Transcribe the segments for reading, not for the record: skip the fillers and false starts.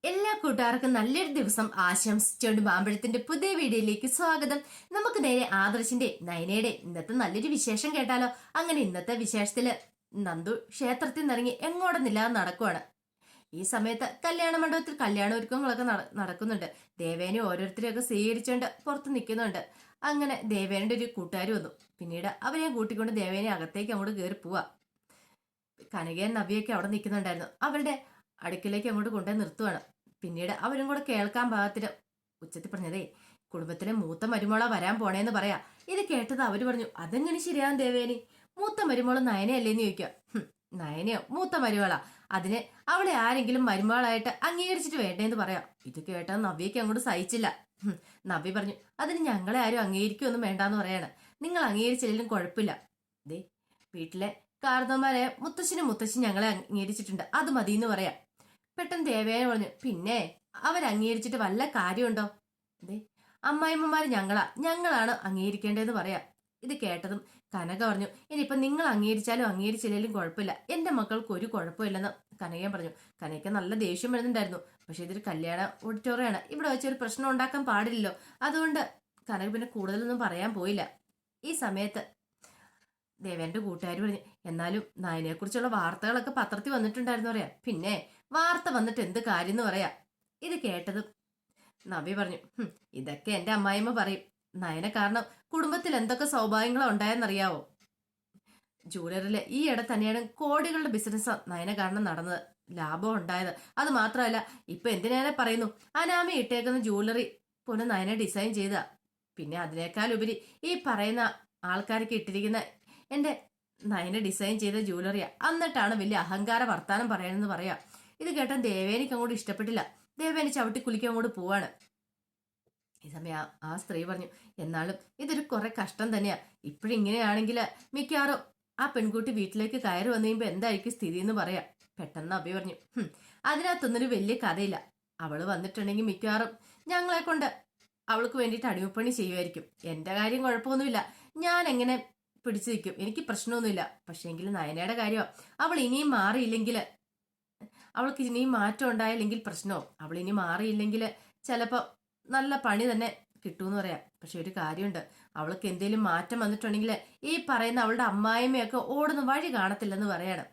എല്ലാ കൂട്ടുകാർക്കും നല്ലൊരു ദിവസം ആശംസിച്ചുകൊണ്ട് മാമ്പഴത്തിന്റെ പുതിയ വീഡിയോയിലേക്ക് സ്വാഗതം. നമുക്ക് നേരെ ആദർശിന്റെ നയനയുടെ ഇന്നത്തെ നല്ലൊരു വിശേഷം കേട്ടാലോ. അങ്ങനെ ഇന്നത്തെ വിശേഷത്തില് നന്ദു ക്ഷേത്രത്തിൽ നിന്നിറങ്ങി എങ്ങോടെന്നില്ലാതെ നടക്കുവാണ്. ഈ സമയത്ത് കല്യാണ മണ്ഡപത്തിൽ കല്യാണ ഒരുക്കങ്ങളൊക്കെ നടക്കുന്നുണ്ട്. ദേവേനെ ഓരോരുത്തരെയൊക്കെ സ്വീകരിച്ചുകൊണ്ട് പുറത്ത് നിൽക്കുന്നുണ്ട്. അങ്ങനെ ദേവേന്റെ ഒരു കൂട്ടുകാർ വന്നു. പിന്നീട് അവരെ കൂട്ടിക്കൊണ്ട് ദേവേനെ അകത്തേക്ക് അങ്ങോട്ട് കയറി പോവാ. കനകയും നവിയൊക്കെ അവിടെ നിൽക്കുന്നുണ്ടായിരുന്നു. അവരുടെ അടുക്കിലേക്ക് അങ്ങോട്ട് കൊണ്ടുപോയി നിർത്തുവാണ്. പിന്നീട് അവരും കൂടെ കേൾക്കാൻ പാകത്തിന് ഉച്ചത്തിൽ പറഞ്ഞതേ, കുടുംബത്തിലെ മൂത്ത മരുമോള വരാൻ പോണേന്ന് പറയാ. ഇത് കേട്ടത് അവര് പറഞ്ഞു, അതെങ്ങനെ ശരിയാകും ദേവേനി? മൂത്ത മരുമോള് നയനയല്ലേന്ന് ചോദിക്കുക. നയനയോ മൂത്ത മരുമോളാ? അതിന് അവളെ ആരെങ്കിലും മരുമോളായിട്ട് അംഗീകരിച്ചിട്ട് വേണ്ടേന്ന് പറയാം. ഇത് കേട്ടാൽ നവ്യക്ക് അങ്ങോട്ട് സഹിച്ചില്ല. നവ്യ പറഞ്ഞു, അതിന് ഞങ്ങളെ ആരും അംഗീകരിക്കൊന്നും വേണ്ടാന്ന് പറയാണ്. നിങ്ങൾ അംഗീകരിച്ചില്ലെങ്കിലും കുഴപ്പമില്ല. ദേ വീട്ടിലെ കാർന്നോന്മാരെ മുത്തശ്ശനും മുത്തശ്ശി ഞങ്ങളെ അംഗീകരിച്ചിട്ടുണ്ട്, അത് മതിയെന്ന് പറയാം. പെട്ടെന്ന് ദേവേന പറഞ്ഞു, പിന്നെ അവരംഗീകരിച്ചിട്ട് വല്ല കാര്യമുണ്ടോ? അതെ, അമ്മായിമ്മമാര് ഞങ്ങളാണ് അംഗീകരിക്കേണ്ടതെന്ന് പറയാം. ഇത് കേട്ടതും കനക പറഞ്ഞു, ഇനിയിപ്പം നിങ്ങൾ അംഗീകരിച്ചാലും അംഗീകരിച്ചില്ലെങ്കിലും കുഴപ്പമില്ല, എന്റെ മക്കൾക്ക് ഒരു കുഴപ്പമില്ലെന്ന് കനകയും പറഞ്ഞു. കനകയ്ക്ക് നല്ല ദേഷ്യം വരുന്നുണ്ടായിരുന്നു. പക്ഷെ ഇതൊരു കല്യാണ ഓഡിറ്റോറിയമാണ്, ഇവിടെ വെച്ചൊരു പ്രശ്നം ഉണ്ടാക്കാൻ പാടില്ലല്ലോ. അതുകൊണ്ട് കനക പിന്നെ കൂടുതലൊന്നും പറയാൻ പോയില്ല. ഈ സമയത്ത് ദേവേന്റെ കൂട്ടുകാർ പറഞ്ഞു, എന്നാലും നയനെ കുറിച്ചുള്ള വാർത്തകളൊക്കെ പത്രത്തിൽ വന്നിട്ടുണ്ടായിരുന്നു പറയാ. പിന്നെ വാർത്ത വന്നിട്ട് എന്ത് കാര്യം എന്ന് പറയാ. ഇത് കേട്ടതും നവി പറഞ്ഞു, ഇതൊക്കെ എന്റെ അമ്മായിമ്മ പറയും. നയനെ കാരണം കുടുംബത്തിൽ എന്തൊക്കെ സൗഭാഗ്യങ്ങളോ ഉണ്ടായെന്നറിയാവോ? ജൂവലറിയിലെ ഈ ഇടെ തന്നെയാണ് കോടികളുടെ ബിസിനസ് നയന കാരണം നടന്നത്, ലാഭം ഉണ്ടായത്. അത് മാത്രമല്ല, ഇപ്പൊ എന്തിനേറെ പറയുന്നു, അനാമ ഇട്ടേക്കുന്ന ജൂവലറി പോലും നയനെ ഡിസൈൻ ചെയ്ത. പിന്നെ അതിനേക്കാൾ ഉപരി ഈ പറയുന്ന ആൾക്കാർക്ക് ഇട്ടിരിക്കുന്ന എന്റെ നയനെ ഡിസൈൻ ചെയ്ത ജൂവലറിയാ. എന്നിട്ടാണ് വലിയ അഹങ്കാര വർത്താനം പറയാനെന്ന് പറയാ. ഇത് കേട്ടാൻ ദേവേനിക്ക് അങ്ങോട്ട് ഇഷ്ടപ്പെട്ടില്ല. ദേവേനി ചവിട്ടി കുലിക്കാൻ അങ്ങോട്ട് പോവാണ്. ഈ സമയം ആ സ്ത്രീ പറഞ്ഞു, എന്നാലും ഇതൊരു കുറെ കഷ്ടം തന്നെയാ. ഇപ്പോഴിങ്ങനെയാണെങ്കിൽ മിക്കവാറും ആ പെൺകുട്ടി വീട്ടിലേക്ക് കയറി വന്നു കഴിയുമ്പോ എന്തായിരിക്കും സ്ഥിതി എന്ന് പറയാം. പെട്ടെന്ന് അഭി പറഞ്ഞു, അതിനകത്തൊന്നൊരു വലിയ കഥയില്ല. അവള് വന്നിട്ടുണ്ടെങ്കിൽ മിക്കവാറും ഞങ്ങളെ കൊണ്ട് അവൾക്ക് വേണ്ടിയിട്ട് അടിമപ്പണി ചെയ്യുമായിരിക്കും. എന്റെ കാര്യം കുഴപ്പമൊന്നുമില്ല, ഞാൻ എങ്ങനെ പിടിച്ചു നിൽക്കും, എനിക്ക് പ്രശ്നമൊന്നുമില്ല. പക്ഷേ എങ്കിലും നയനയുടെ കാര്യമോ, അവൾ ഇനിയും മാറിയില്ലെങ്കിൽ, അവൾക്ക് ഇനിയും മാറ്റം ഉണ്ടായില്ലെങ്കിൽ പ്രശ്നമോ. അവൾ ഇനി മാറിയില്ലെങ്കിൽ ചിലപ്പോ നല്ല പണി തന്നെ കിട്ടൂന്ന് പറയാം. പക്ഷെ ഒരു കാര്യമുണ്ട്, അവൾക്ക് എന്തെങ്കിലും മാറ്റം വന്നിട്ടുണ്ടെങ്കിൽ ഈ പറയുന്ന അവളുടെ അമ്മായിമ്മയൊക്കെ ഓടുന്ന വഴി കാണത്തില്ലെന്ന് പറയാണ്.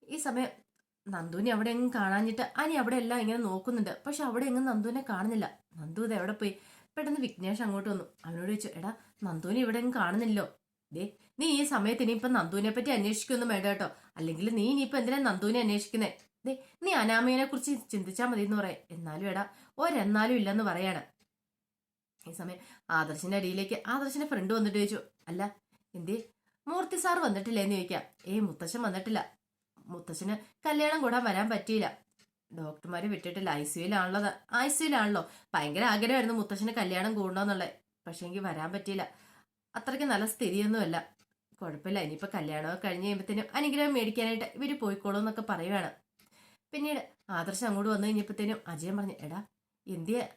ഈ സമയം നന്ദുവിനെ അവിടെ എങ്ങും കാണാഞ്ഞിട്ട് അനി അവിടെ എല്ലാം ഇങ്ങനെ നോക്കുന്നുണ്ട്. പക്ഷെ അവിടെ എങ്ങും നന്ദുവിനെ കാണുന്നില്ല. നന്ദു ഇത് എവിടെ പോയി? പെട്ടെന്ന് വിഘ്നേഷ് അങ്ങോട്ട് വന്നു. അവനോട് ചോദിച്ചു, എടാ നന്ദുവിനെ ഇവിടെ എങ്ങും കാണുന്നില്ലോ. ദേ, നീ ഈ സമയത്ത് ഇനിയിപ്പൊ നന്ദുവിനെ പറ്റി അന്വേഷിക്കൊന്നും വേണ്ട കേട്ടോ. അല്ലെങ്കിൽ നീ ഇനിയിപ്പൊ എന്തിനാ നന്ദുവിനെ അന്വേഷിക്കുന്നേ? ദേ, നീ അനാമയെ കുറിച്ച് ചിന്തിച്ചാൽ മതി എന്ന് പറയാം. എന്നാലും എടാ ഒരെന്നാലും ഇല്ലെന്ന് പറയാണ്. ഈ സമയം ആദർശിന്റെ അടിയിലേക്ക് ആദർശിന്റെ ഫ്രണ്ട് വന്നിട്ട് ചോദിച്ചു, അല്ല എന്തേ മൂർത്തി സാർ വന്നിട്ടില്ലേന്ന് ചോദിക്കാം. മുത്തശ്ശൻ വന്നിട്ടില്ല, മുത്തശ്ശന് കല്യാണം കൂടാൻ വരാൻ പറ്റിയില്ല. ഡോക്ടർമാര് വിട്ടിട്ടില്ല, ഐസിയിലാണല്ലോ. ഭയങ്കര ആഗ്രഹമായിരുന്നു മുത്തശ്ശന് കല്യാണം കൂടണമെന്നുള്ളത്. പക്ഷെ എനിക്ക് വരാൻ പറ്റിയില്ല. അത്രയ്ക്ക് നല്ല സ്ഥിതിയൊന്നുമല്ല. കുഴപ്പമില്ല, ഇനിയിപ്പോ കല്യാണമൊക്കെ കഴിഞ്ഞ് കഴിയുമ്പത്തേനും അനുഗ്രഹം മേടിക്കാനായിട്ട് ഇവര് പോയിക്കോളൂ എന്നൊക്കെ പറയുവാണ്. പിന്നീട് ആദർശം അങ്ങോട്ട് വന്നു കഴിഞ്ഞപ്പോഴത്തേനും അജയൻ പറഞ്ഞു, എടാ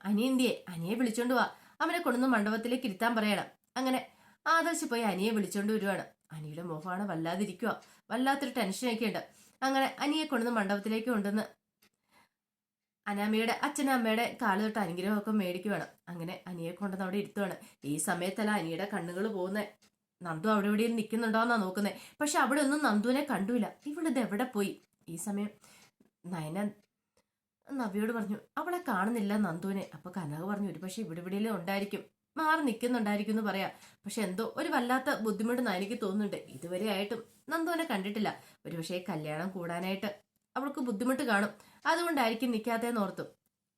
അനിയെ വിളിച്ചോണ്ട് വാ, അവനെ കൊണ്ടൊന്ന് മണ്ഡപത്തിലേക്ക് ഇരുത്താൻ പറയണം. അങ്ങനെ ആദർശ് പോയി അനിയെ വിളിച്ചോണ്ട് വരുവാണ്. അനിയുടെ മുഖമാണ് വല്ലാതിരിക്കുക, വല്ലാത്തൊരു ടെൻഷനൊക്കെ ഉണ്ട്. അങ്ങനെ അനിയെ കൊണ്ടുവന്ന് മണ്ഡപത്തിലേക്ക് കൊണ്ടുവന്ന് അനാമിയുടെ അച്ഛനും അമ്മയുടെ കാല് തൊട്ട് അനുഗ്രഹമൊക്കെ മേടിക്കുവാണ്. അങ്ങനെ അനിയെ കൊണ്ടുവന്ന് അവിടെ ഇരുത്തുവാണ്. ഈ സമയത്തല്ല അനിയുടെ കണ്ണുകൾ പോകുന്നത്. നന്ദു അവിടെ ഇവിടെ നിൽക്കുന്നുണ്ടോന്നാ നോക്കുന്നത്. പക്ഷെ അവിടെ ഒന്നും നന്ദുവിനെ കണ്ടുമില്ല. ഇവളിത് എവിടെ പോയി? ഈ സമയം നയന നവിയോട് പറഞ്ഞു, അവളെ കാണുന്നില്ല നന്ദുവിനെ. അപ്പൊ കനക പറഞ്ഞു, ഒരു പക്ഷെ ഇവിടെ ഉണ്ടായിരിക്കും, മാറി നിൽക്കുന്നുണ്ടായിരിക്കും എന്ന് പറയാം. പക്ഷെ എന്തോ ഒരു വല്ലാത്ത ബുദ്ധിമുട്ട് നയനയ്ക്ക് തോന്നുന്നുണ്ട്. ഇതുവരെ ആയിട്ടും നന്ദുവിനെ കണ്ടിട്ടില്ല. ഒരുപക്ഷെ കല്യാണം കൂടാനായിട്ട് അവൾക്ക് ബുദ്ധിമുട്ട് കാണും, അതുകൊണ്ടായിരിക്കും നിൽക്കാത്തതെന്ന് ഓർത്തു.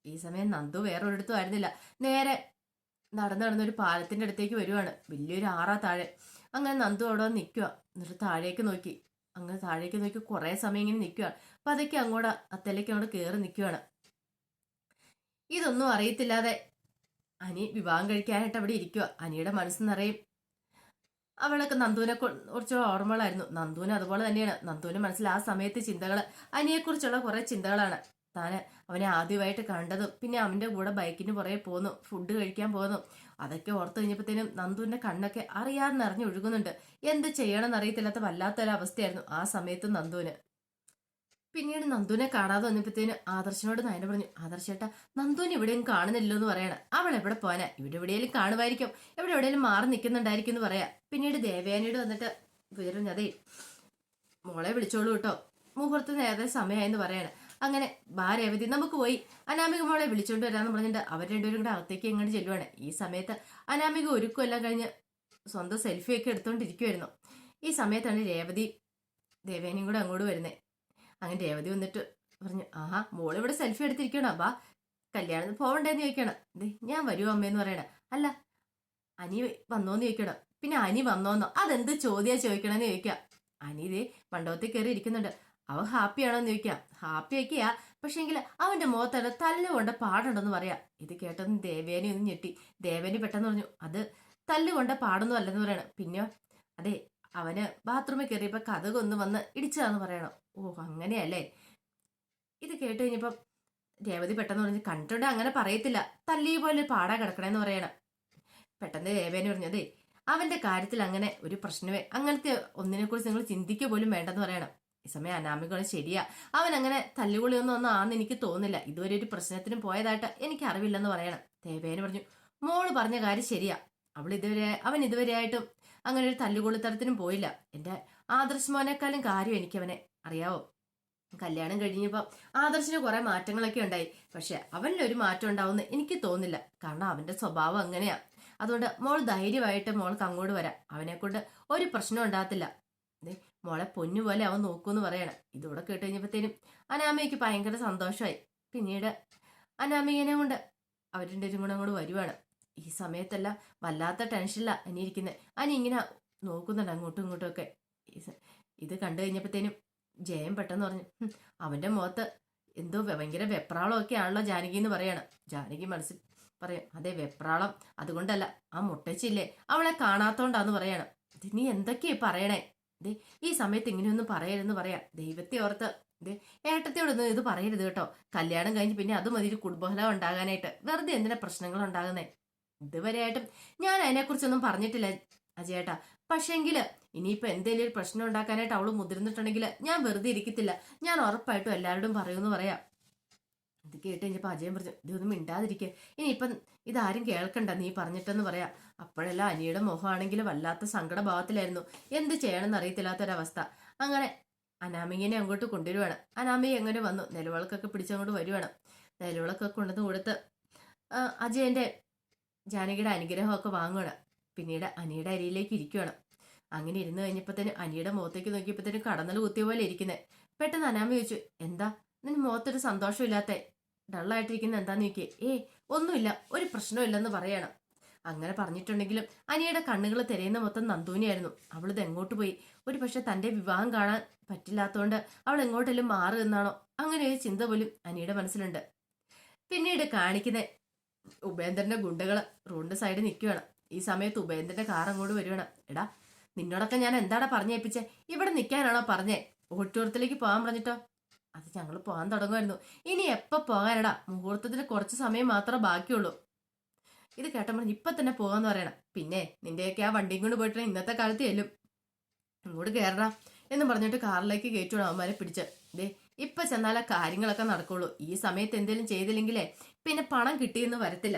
ഈ സമയം നന്ദു വേറൊരിടത്തും ആയിരുന്നില്ല. നേരെ നടന്നൊരു പാലത്തിന്റെ അടുത്തേക്ക് വരുവാണ്. വലിയൊരു ആറാ താഴെ. അങ്ങനെ നന്ദു അവിടെ നിൽക്കുക. എന്നിട്ട് താഴേക്ക് നോക്കി കുറെ സമയം ഇങ്ങനെ നിൽക്കുക. അപ്പൊ അതൊക്കെ അങ്ങോട്ട് അത്തലേക്ക് അങ്ങോട്ട് കയറി നിൽക്കുവാണ്. ഇതൊന്നും അറിയത്തില്ലാതെ അനി വിവാഹം കഴിക്കാനായിട്ട് അവിടെ ഇരിക്കുക. അനിയുടെ മനസ്സ് നിറയും അവളൊക്കെ നന്ദുവിനെ കുറിച്ചുള്ള ഓർമ്മകളായിരുന്നു. നന്ദുവിന് അതുപോലെ തന്നെയാണ്. നന്ദുവിന്റെ മനസ്സിൽ ആ സമയത്ത് ചിന്തകള് അനിയെക്കുറിച്ചുള്ള കുറെ ചിന്തകളാണ്. താന് അവനെ ആദ്യമായിട്ട് കണ്ടതും പിന്നെ അവന്റെ കൂടെ ബൈക്കിന് പുറകെ പോന്നു, ഫുഡ് കഴിക്കാൻ പോന്നു. അതൊക്കെ ഓർത്തു കഴിഞ്ഞപ്പോഴത്തേനും നന്ദുവിന്റെ കണ്ണൊക്കെ അറിയാതെ നിറഞ്ഞൊഴുകുന്നുണ്ട്. എന്ത് ചെയ്യണമെന്ന് അറിയത്തില്ലാത്ത വല്ലാത്തൊരവസ്ഥയായിരുന്നു ആ സമയത്ത് നന്ദുവിന്. പിന്നീട് നന്ദുവിനെ കാണാതെ വന്നപ്പോഴത്തേന് ആദർശനോട് നയന പറഞ്ഞു, ആദർശേട്ടാ നന്ദുവിനെ ഇവിടെയും കാണുന്നില്ലോ എന്ന് പറയണം. അവൾ എവിടെ പോകാനാ, ഇവിടെ എവിടെയെങ്കിലും കാണുമായിരിക്കും, എവിടെയെങ്കിലും മാറി നിൽക്കുന്നുണ്ടായിരിക്കും എന്ന് പറയാം. പിന്നീട് ദേവയാനിയോട് വന്നിട്ട് വേറൊരു അതേ മോളെ വിളിച്ചോളൂ കേട്ടോ, മുഹൂർത്തത്തിന് ഏതായാലും സമയമായെന്ന് പറയാണ്. അങ്ങനെ രേവതി നമുക്ക് പോയി അനാമിക മോളെ വിളിച്ചോണ്ട് വരാമെന്ന് പറഞ്ഞിട്ട് അവർ രണ്ടുപേരും കൂടെ അകത്തേക്ക് എങ്ങനെ ചെല്ലുവാണ്. ഈ സമയത്ത് അനാമിക ഒരുക്കം എല്ലാം കഴിഞ്ഞ് സ്വന്തം സെൽഫിയൊക്കെ എടുത്തോണ്ടിരിക്കുമായിരുന്നു. ഈ സമയത്താണ് ദേവേനയും കൂടെ അങ്ങോട്ട് വരുന്നത്. അങ്ങനെ രേവതി വന്നിട്ട് പറഞ്ഞു, ആഹാ മോളിവിടെ സെൽഫി എടുത്തിരിക്കണോ, ബാ കല്യാണത്തിന് പോകണ്ടേന്ന് ചോദിക്കണം. ഞാൻ വരുമോ അമ്മയെന്ന് പറയണ. അല്ല അനി വന്നോന്ന് ചോദിക്കണം. പിന്നെ അനി വന്നോന്നോ, അതെന്ത് ചോദ്യാ ചോദിക്കണമെന്ന് ചോദിക്കാം. അനി ഇതേ മണ്ഡപത്തിൽ കയറി ഇരിക്കുന്നുണ്ട്. അവൻ ഹാപ്പിയാണോന്ന് ചോദിക്കാം. ഹാപ്പിയൊക്കെയാ, പക്ഷേങ്കിൽ അവന്റെ മുഖത്തല്ല തല്ലുകൊണ്ട പാടുണ്ടെന്ന് പറയാം. ഇത് കേട്ടൊന്നും ദേവേനെ ഒന്നും ഞെട്ടി. ദേവേനി പെട്ടെന്ന് പറഞ്ഞു, അത് തല്ലുകൊണ്ട പാടൊന്നും അല്ലെന്ന് പറയണം. പിന്നെ അതെ അവന് ബാത്റൂമിൽ കയറിയപ്പോ കഥകൊന്ന് വന്ന് ഇടിച്ചതാന്ന് പറയണം. ഓ അങ്ങനെയല്ലേ. ഇത് കേട്ട് കഴിഞ്ഞപ്പം രേവതി പെട്ടെന്ന് പറഞ്ഞു, കണ്ടിട്ടുണ്ട് അങ്ങനെ പറയത്തില്ല, തല്ലിയ പോലെ പാടാ കിടക്കണേന്ന് പറയണം. പെട്ടെന്ന് ദേവേനെ പറഞ്ഞു, അതെ അവന്റെ കാര്യത്തിൽ അങ്ങനെ ഒരു പ്രശ്നമേ അങ്ങനത്തെ ഒന്നിനെ കുറിച്ച് നിങ്ങൾ ചിന്തിക്കുക പോലും വേണ്ടെന്ന് പറയണം. ഈ സമയം അനാമിക ശരിയാ, അവൻ അങ്ങനെ തല്ലുകൊള്ളിയൊന്നും ആണെന്ന് എനിക്ക് തോന്നുന്നില്ല, ഇതുവരെ ഒരു പ്രശ്നത്തിനും പോയതായിട്ട് എനിക്ക് അറിവില്ലെന്ന് പറയണം. ദേവേനെ പറഞ്ഞു, മോള് പറഞ്ഞ കാര്യം ശരിയാ, അവൻ ഇതുവരെയായിട്ടും അങ്ങനെ ഒരു തല്ലുകൊള്ളിത്തരത്തിനും പോയില്ല. എന്റെ ആദർശ് കാര്യം എനിക്ക് അവനെ അറിയാവോ. കല്യാണം കഴിഞ്ഞപ്പോ ആദർശിന് കുറെ മാറ്റങ്ങളൊക്കെ ഉണ്ടായി, പക്ഷെ അവനിലൊരു മാറ്റം ഉണ്ടാവുമെന്ന് എനിക്ക് തോന്നുന്നില്ല, കാരണം അവന്റെ സ്വഭാവം അങ്ങനെയാ. അതുകൊണ്ട് മോൾ ധൈര്യമായിട്ട് മോൾക്ക് അങ്ങോട്ട് വരാം, അവനെ കൊണ്ട് ഒരു പ്രശ്നം ഉണ്ടാകത്തില്ല. മോളെ പൊന്നുപോലെ അവൻ നോക്കൂന്ന് പറയണം. ഇതോടെ കേട്ട് കഴിഞ്ഞപ്പോഴത്തേനും അനാമികയ്ക്ക് ഭയങ്കര സന്തോഷമായി. പിന്നീട് അനാമികനെ കൊണ്ട് അവരുടെ കൂടെ അങ്ങോട്ട് വരുവാണ്. ഈ സമയത്തെല്ലാം വല്ലാത്ത ടെൻഷനില്ല അനി ഇരിക്കുന്നത്. അനി ഇങ്ങനെ നോക്കുന്നുണ്ട് അങ്ങോട്ടും ഇങ്ങോട്ടും ഒക്കെ. ഇത് കണ്ടു കഴിഞ്ഞപ്പോഴത്തേനും ജയൻ പെട്ടെന്ന് പറഞ്ഞു, അവന്റെ മുഖത്ത് എന്തോ ഭയങ്കര വെപ്രാളമൊക്കെ ആണല്ലോ ജാനകി എന്ന് പറയാണ്. ജാനകി മനസ്സിൽ പറയും, അതെ വെപ്രാളം അതുകൊണ്ടല്ല, ആ മുട്ടച്ചില്ലേ അവളെ കാണാത്തോണ്ടാന്ന് പറയാണ്. നീ എന്തൊക്കെയാ പറയണേ, ഈ സമയത്ത് ഇങ്ങനെയൊന്നും പറയരുതെന്ന് പറയാം. ദൈവത്തെ ഓർത്ത് ഏട്ടത്തിയോടൊന്നും ഇത് പറയരുത് കേട്ടോ, കല്യാണം കഴിഞ്ഞ് പിന്നെ അത് മതി ഒരു കുടുംബകലം ഉണ്ടാകാനായിട്ട്, വെറുതെ എന്തിനാ പ്രശ്നങ്ങൾ ഉണ്ടാകുന്നേ. ഇതുവരെയായിട്ടും ഞാൻ അതിനെക്കുറിച്ചൊന്നും പറഞ്ഞിട്ടില്ല അജയേട്ടാ, പക്ഷേങ്കില് ഇനിയിപ്പോ എന്തെങ്കിലും ഒരു പ്രശ്നം ഉണ്ടാക്കാനായിട്ട് അവള് മുതിർന്നിട്ടുണ്ടെങ്കിൽ ഞാൻ വെറുതെ ഇരിക്കത്തില്ല, ഞാൻ ഉറപ്പായിട്ടും എല്ലാവരോടും പറയുമെന്ന് പറയാം. ഇത് കേട്ട് കഴിഞ്ഞപ്പോ അജയൻ പറഞ്ഞു, ഇതൊന്നും മിണ്ടാതിരിക്കുക, ഇനിയിപ്പം ഇതാരും കേൾക്കണ്ട നീ പറഞ്ഞിട്ടെന്ന് പറയാം. അപ്പോഴെല്ലാം അനിയുടെ മുഖമാണെങ്കിൽ വല്ലാത്ത സങ്കടഭാവത്തിലായിരുന്നു, എന്ത് ചെയ്യണമെന്ന് അറിയത്തില്ലാത്തൊരവസ്ഥ. അങ്ങനെ അനാമികനെ അങ്ങോട്ട് കൊണ്ടുവരുവാണ്. അനാമിക എങ്ങനെ വന്നു, നിലവിളക്കൊക്കെ പിടിച്ചങ്ങോട്ട് വരുവാണ്. നിലവിളക്കൊക്കെ കൊണ്ടുവന്ന് കൊടുത്ത് അജയന്റെ ജാനകിയുടെ അനുഗ്രഹമൊക്കെ വാങ്ങുകയാണ്. പിന്നീട് അനിയുടെ അരിയിലേക്ക് ഇരിക്കുകയാണ്. അങ്ങനെ ഇരുന്ന് കഴിഞ്ഞപ്പോഴത്തേനും അനിയുടെ മുഖത്തേക്ക് നോക്കിയപ്പോഴത്തേനും കടന്നൽ കുത്തിയ പോലെ ഇരിക്കുന്നത്. പെട്ടെന്ന് അനാമി ചോദിച്ചു, എന്താ നിന്റെ മുഖത്തൊരു സന്തോഷമില്ലാത്ത, ഡള്ളായിട്ടിരിക്കുന്ന എന്താന്ന് ചോദിക്കേ. ഒന്നുമില്ല, ഒരു പ്രശ്നമില്ലെന്ന് പറയണം. അങ്ങനെ പറഞ്ഞിട്ടുണ്ടെങ്കിലും അനിയുടെ കണ്ണുകൾ തിരയുന്ന മൊത്തം നന്ദൂനിയായിരുന്നു. അവളിത് എങ്ങോട്ട് പോയി, ഒരു പക്ഷെ തന്റെ വിവാഹം കാണാൻ പറ്റില്ലാത്തതുകൊണ്ട് അവൾ എങ്ങോട്ടെങ്കിലും മാറി എന്നാണോ, അങ്ങനെ ഒരു ചിന്ത പോലും അനിയുടെ മനസ്സിലുണ്ട്. പിന്നീട് കാണിക്കുന്ന ഉപേന്ദ്രന്റെ ഗുണ്ടകൾ റോഡിന്റെ സൈഡിൽ നിൽക്കുകയാണ്. ഈ സമയത്ത് ഉപേന്ദ്രന്റെ കാർ അങ്ങോട്ട് വരുവാണ്. എടാ നിന്നോടൊക്കെ ഞാൻ എന്താടാ പറഞ്ഞേപ്പിച്ചേ, ഇവിടെ നിൽക്കാനാണോ പറഞ്ഞേ, ഓഡിറ്റോറിയത്തിലേക്ക് പോകാൻ പറഞ്ഞിട്ടോ. അത് ഞങ്ങൾ പോകാൻ തുടങ്ങുമായിരുന്നു, ഇനി എപ്പോ പോകാനടാ, മുഹൂർത്തത്തിന് കുറച്ച് സമയം മാത്രമേ ബാക്കിയുള്ളൂ. ഇത് കേട്ടപ്പോൾ ഇപ്പൊ തന്നെ പോകാന്ന് പറയണം. പിന്നെ നിന്റെയൊക്കെ ആ വണ്ടിയും കൊണ്ട് പോയിട്ട് ഇന്നത്തെ കാലത്ത് ചെല്ലും, ഇങ്ങോട്ട് കയറടാ എന്ന് പറഞ്ഞിട്ട് കാറിലേക്ക് കയറ്റുവാണ് അവന്മാരെ പിടിച്ച്. ഇപ്പൊ ചെന്നാലേ കാര്യങ്ങളൊക്കെ നടക്കുള്ളൂ, ഈ സമയത്ത് എന്തെങ്കിലും ചെയ്തില്ലെങ്കിലേ പിന്നെ പണം കിട്ടിയെന്ന് വരത്തില്ല.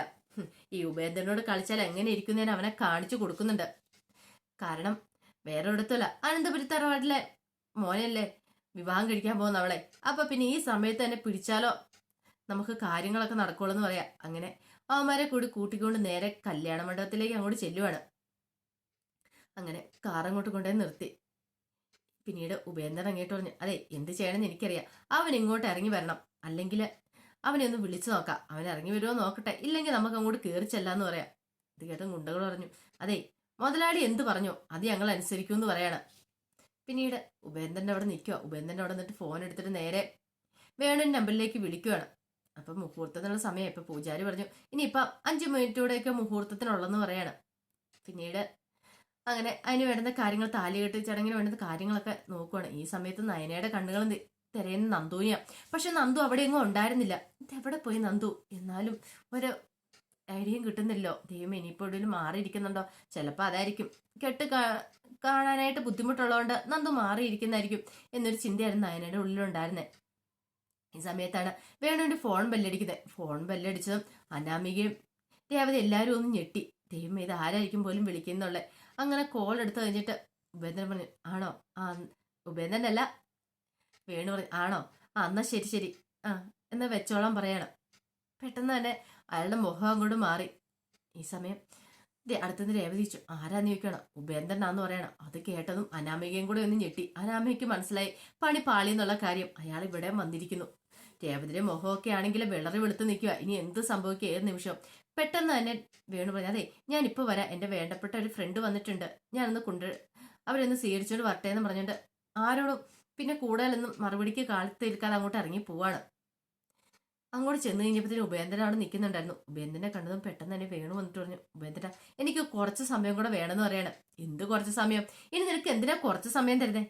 ഈ ഉപേന്ദ്രനോട് കളിച്ചാൽ എങ്ങനെ ഇരിക്കുന്നതിന് അവനെ കാണിച്ചു കൊടുക്കുന്നുണ്ട്. കാരണം വേറെ ഒരിടത്തല്ല, അനന്തപുരി തറവാട്ടിലെ മോനല്ലേ വിവാഹം കഴിക്കാൻ പോകുന്ന അവളെ. അപ്പൊ പിന്നെ ഈ സമയത്ത് തന്നെ പിടിച്ചാലോ നമുക്ക് കാര്യങ്ങളൊക്കെ നടക്കുള്ളൂ എന്ന് പറയാം. അങ്ങനെ അവന്മാരെ കൂടി കൂട്ടിക്കൊണ്ട് നേരെ കല്യാണ മണ്ഡപത്തിലേക്ക് അങ്ങോട്ട് ചെല്ലുവാണ്. അങ്ങനെ കാർ അങ്ങോട്ട് കൊണ്ടുപോയി നിർത്തി. പിന്നീട് ഉപേന്ദ്രൻ അങ്ങോട്ട് പറഞ്ഞു, അതെ എന്ത് ചെയ്യണമെന്ന് എനിക്കറിയാം, അവൻ ഇങ്ങോട്ട് ഇറങ്ങി വരണം, അല്ലെങ്കിൽ അവനെ ഒന്ന് വിളിച്ചു നോക്കാം, അവൻ ഇറങ്ങി വരുമോ നോക്കട്ടെ, ഇല്ലെങ്കിൽ നമുക്ക് അങ്ങോട്ട് കയറി ചെല്ലാന്ന് പറയാം. ഇത് കേട്ട ഗുണ്ടകൾ പറഞ്ഞു, അതെ മുതലാളി എന്ത് പറഞ്ഞോ അത് ഞങ്ങൾ അനുസരിക്കുമെന്ന് പറയാണ്. പിന്നീട് ഉപേന്ദ്രൻ്റെ അവിടെ നിൽക്കുക. ഉപേന്ദ്രൻ്റെ അവിടെ നിന്നിട്ട് ഫോൺ എടുത്തിട്ട് നേരെ വേണുവിൻ്റെ നമ്പറിലേക്ക് വിളിക്കുകയാണ്. അപ്പം മുഹൂർത്തത്തിനുള്ള സമയം ഇപ്പം പൂജാരി പറഞ്ഞു ഇനിയിപ്പം 5 മിനിറ്റൂടെയൊക്കെ മുഹൂർത്തത്തിനുള്ളതെന്ന് പറയാണ്. പിന്നീട് അങ്ങനെ അതിന് വേണ്ടുന്ന കാര്യങ്ങൾ, താലികെട്ട് ചടങ്ങിന് വേണ്ടുന്ന കാര്യങ്ങളൊക്കെ നോക്കുവാണ്. ഈ സമയത്ത് നയനയുടെ കണ്ണുകൾ തിരയുന്ന നന്ദുവിനെയാ. പക്ഷെ നന്ദു അവിടെയെങ്ങും ഉണ്ടായിരുന്നില്ല. ഇതെവിടെ പോയി നന്ദു, എന്നാലും ഒരു ഐഡിയയും കിട്ടുന്നില്ലോ. ദൈവം ഇനിയിപ്പോൾ എവിടെയും മാറിയിരിക്കുന്നുണ്ടോ, ചിലപ്പോൾ അതായിരിക്കും കെട്ട് കാണാനായിട്ട് ബുദ്ധിമുട്ടുള്ളതുകൊണ്ട് നന്ദു മാറിയിരിക്കുന്നതായിരിക്കും എന്നൊരു ചിന്തയായിരുന്നു നയനയുടെ ഉള്ളിലുണ്ടായിരുന്നേ. ഈ സമയത്താണ് വേണുവിന്റെ ഫോൺ ബെല്ലടിക്കുന്നത്. ഫോൺ ബെല്ലടിച്ചതും അനാമികയും രേവതി എല്ലാവരും ഒന്ന് ഞെട്ടി. ദൈവം ഇത് ആരായിരിക്കും പോലും വിളിക്കുന്നുള്ളേ. അങ്ങനെ കോൾ എടുത്തു കഴിഞ്ഞിട്ട് ഉപേന്ദ്രൻ പറഞ്ഞു, ആണോ? ആ, ഉപേന്ദ്രൻ്റെ അല്ല, വേണു പറഞ്ഞു, ആണോ? ആ, എന്നാ ശരി ശരി, ആ എന്നാ വെച്ചോളാൻ പറയണം. പെട്ടെന്ന് തന്നെ അയാളുടെ മുഖം അങ്ങോട്ട് മാറി. ഈ സമയം അടുത്തുനിന്ന് രേവതി ചോദിച്ചു, ആരാന്ന് ചോദിക്കണം. ഉപേന്ദ്രനാന്ന് പറയണം. അത് കേട്ടതും അനാമികയും കൂടെ ഒന്ന് ഞെട്ടി. അനാമികയ്ക്ക് മനസ്സിലായി പണി പാളി എന്നുള്ള കാര്യം. അയാൾ ഇവിടെ വന്നിരിക്കുന്നു. രേവതിയുടെ മുഖമൊക്കെ ആണെങ്കിൽ വിളറി വെളുത്ത് നിൽക്കുക. ഇനി എന്ത് സംഭവിക്കുക ഏത് നിമിഷം. പെട്ടെന്ന് തന്നെ വേണു പറഞ്ഞു, അതെ ഞാൻ ഇപ്പോൾ വരാം, എൻ്റെ വേണ്ടപ്പെട്ട ഒരു ഫ്രണ്ട് വന്നിട്ടുണ്ട്, ഞാനൊന്ന് അവരൊന്ന് സ്വീകരിച്ചോണ്ട് വരട്ടെ എന്ന് പറഞ്ഞിട്ട് ആരോടും പിന്നെ കൂടുതലൊന്നും മറുപടിക്ക് കാലത്തിരിക്കാതെ അങ്ങോട്ട് ഇറങ്ങി പോവാണ്. അങ്ങോട്ട് ചെന്ന് കഴിഞ്ഞപ്പോഴത്തേനും ഉപേന്ദ്രൻ അവിടെ നിൽക്കുന്നുണ്ടായിരുന്നു. ഉപേന്ദ്രനെ കണ്ടതും പെട്ടെന്ന് തന്നെ വേണു വന്നിട്ട് പറഞ്ഞു, ഉപേന്ദ്ര എനിക്ക് കുറച്ച് സമയം കൂടെ വേണമെന്ന് പറയണം. എന്ത് കുറച്ച് സമയം? ഇനി നിനക്ക് എന്തിനാ കുറച്ച് സമയം തരുന്നേ?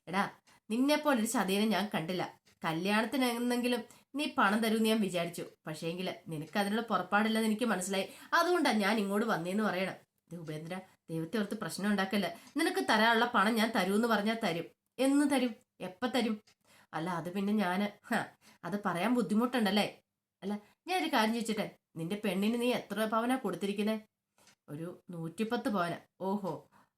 എടാ, നിന്നെപ്പോലെ ഒരു ചതിയനെ ഞാൻ കണ്ടില്ല. കല്യാണത്തിനെന്നെങ്കിലും നീ പണം തരൂന്ന് ഞാൻ വിചാരിച്ചു. പക്ഷേങ്കിൽ നിനക്ക് അതിനുള്ള പുറപ്പാടില്ലെന്ന് എനിക്ക് മനസ്സിലായി. അതുകൊണ്ടാണ് ഞാൻ ഇങ്ങോട്ട് വന്നേന്ന് പറയണം. ഉപേന്ദ്ര, ദൈവത്തെ ഓർത്ത് പ്രശ്നം ഉണ്ടാക്കല്ല. നിനക്ക് തരാനുള്ള പണം ഞാൻ തരൂന്ന് പറഞ്ഞാൽ തരും. എന്ന് തരും? എപ്പ തരും? അല്ല അത് പിന്നെ അത് പറയാൻ ബുദ്ധിമുട്ടുണ്ടല്ലേ? അല്ല ഞാനൊരു കാര്യം ചോദിച്ചിട്ടെ, നിന്റെ പെണ്ണിന് നീ എത്ര പവനാ കൊടുത്തിരിക്കുന്നേ? ഒരു 110 പവന. ഓഹോ,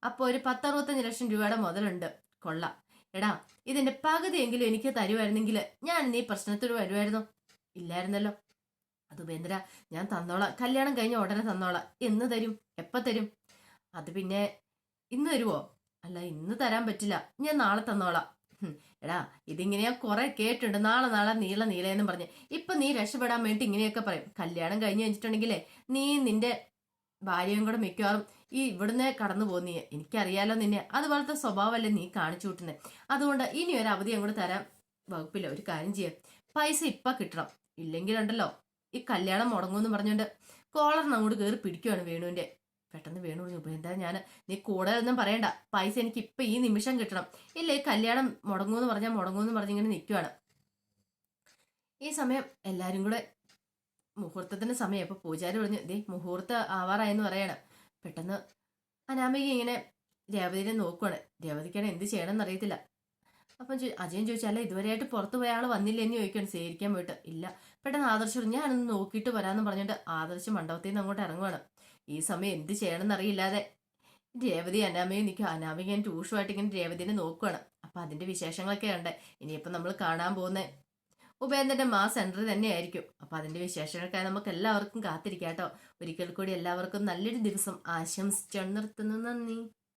അപ്പൊ ഒരു 10-65 ലക്ഷം രൂപയുടെ മുതലുണ്ട്. കൊള്ളാം. എടാ, ഇതിന്റെ പകുതിയെങ്കിലും എനിക്ക് തരുമായിരുന്നെങ്കിൽ ഞാൻ നീ പ്രശ്നത്തോട് വരുമായിരുന്നോ? ഇല്ലായിരുന്നല്ലോ. അത് ഉപേന്ദ്ര, ഞാൻ തന്നോളാം, കല്യാണം കഴിഞ്ഞ ഉടനെ തന്നോളാം. എന്ന് തരും? എപ്പ തരും? അത് പിന്നെ ഇന്ന് തരുവോ? അല്ല ഇന്ന് തരാൻ പറ്റില്ല, ഞാൻ നാളെ തന്നോളാം. എടാ, ഇതിങ്ങനെ ഞാൻ കുറെ കേട്ടുണ്ട്, നാളെ നാളെ നീളെന്നും പറഞ്ഞ്. ഇപ്പൊ നീ രക്ഷപ്പെടാൻ വേണ്ടി ഇങ്ങനെയൊക്കെ പറയും. കല്യാണം കഴിഞ്ഞ് കഴിഞ്ഞിട്ടുണ്ടെങ്കിലേ നീ നിന്റെ ഭാര്യയും കൂടെ മിക്കവാറും ഈ ഇവിടുന്ന് കടന്നു പോകുന്നീ. എനിക്കറിയാലോ നിന്നെ, അതുപോലത്തെ സ്വഭാവമല്ലേ നീ കാണിച്ചു കൂട്ടുന്നത്. അതുകൊണ്ട് ഇനി ഒരു അവധി അങ്ങോട്ട് തരാൻ വകുപ്പില്ല. ഒരു കാര്യം ചെയ്യാം, പൈസ ഇപ്പൊ കിട്ടണം. ഇല്ലെങ്കിലുണ്ടല്ലോ ഈ കല്യാണം മുടങ്ങുമെന്ന് പറഞ്ഞുകൊണ്ട് കോളറിന് അങ്ങോട്ട് കയറി പിടിക്കുവാണ് വേണുവിന്റെ. പെട്ടെന്ന് വേണു പറഞ്ഞു, എന്താ ഞാൻ, നീ കൂടെ ഒന്നും പറയണ്ട, പൈസ എനിക്ക് ഇപ്പൊ ഈ നിമിഷം കിട്ടണം. ഇല്ല ഈ കല്യാണം മുടങ്ങുമെന്ന് പറഞ്ഞിങ്ങനെ നിൽക്കുവാണ്. ഈ സമയം എല്ലാരും കൂടെ മുഹൂർത്തത്തിന്റെ സമയം. അപ്പൊ പൂജാരി പറഞ്ഞു, ദേ മുഹൂർത്തം ആവാറായെന്ന് പറയണം. പെട്ടെന്ന് അനാമിക ഇങ്ങനെ രേവതിനെ നോക്കുവാണ്. രേവതിക്കാണ് എന്ത് ചെയ്യണമെന്ന് അറിയത്തില്ല. അപ്പം അജയൻ ചോദിച്ചാൽ ഇതുവരെയായിട്ട് പുറത്തു പോയ ആൾ വന്നില്ല എന്ന് ചോദിക്കണം സ്വീകരിക്കാൻ പോയിട്ട്. ഇല്ല. പെട്ടെന്ന് ആദർശ് പറഞ്ഞു, ഞാനൊന്ന് നോക്കിയിട്ട് വരാമെന്ന് പറഞ്ഞിട്ട് ആദർശ് മണ്ഡപത്തിൽ നിന്ന് അങ്ങോട്ട് ഇറങ്ങുവാണ്. ഈ സമയം എന്ത് ചെയ്യണമെന്ന് അറിയില്ലാതെ രേവതി അനാമയും നിൽക്കുക. അനാമിക ഞാൻ ട്യൂഷുമായിട്ട് ഇങ്ങനെ രേവതിനെ നോക്കുവാണ്. അപ്പൊ അതിന്റെ വിശേഷങ്ങളൊക്കെ ഉണ്ട്. ഇനിയിപ്പം നമ്മൾ കാണാൻ പോകുന്ന ഉപേന്ദ്രന്റെ സെന്റർ തന്നെയായിരിക്കും. അപ്പൊ അതിന്റെ വിശേഷങ്ങൾക്കായി നമുക്ക് എല്ലാവർക്കും കാത്തിരിക്കാം കേട്ടോ. ഒരിക്കൽ കൂടി എല്ലാവർക്കും നല്ലൊരു ദിവസം ആശംസിച്ചു നിർത്തുന്നു. നന്ദി.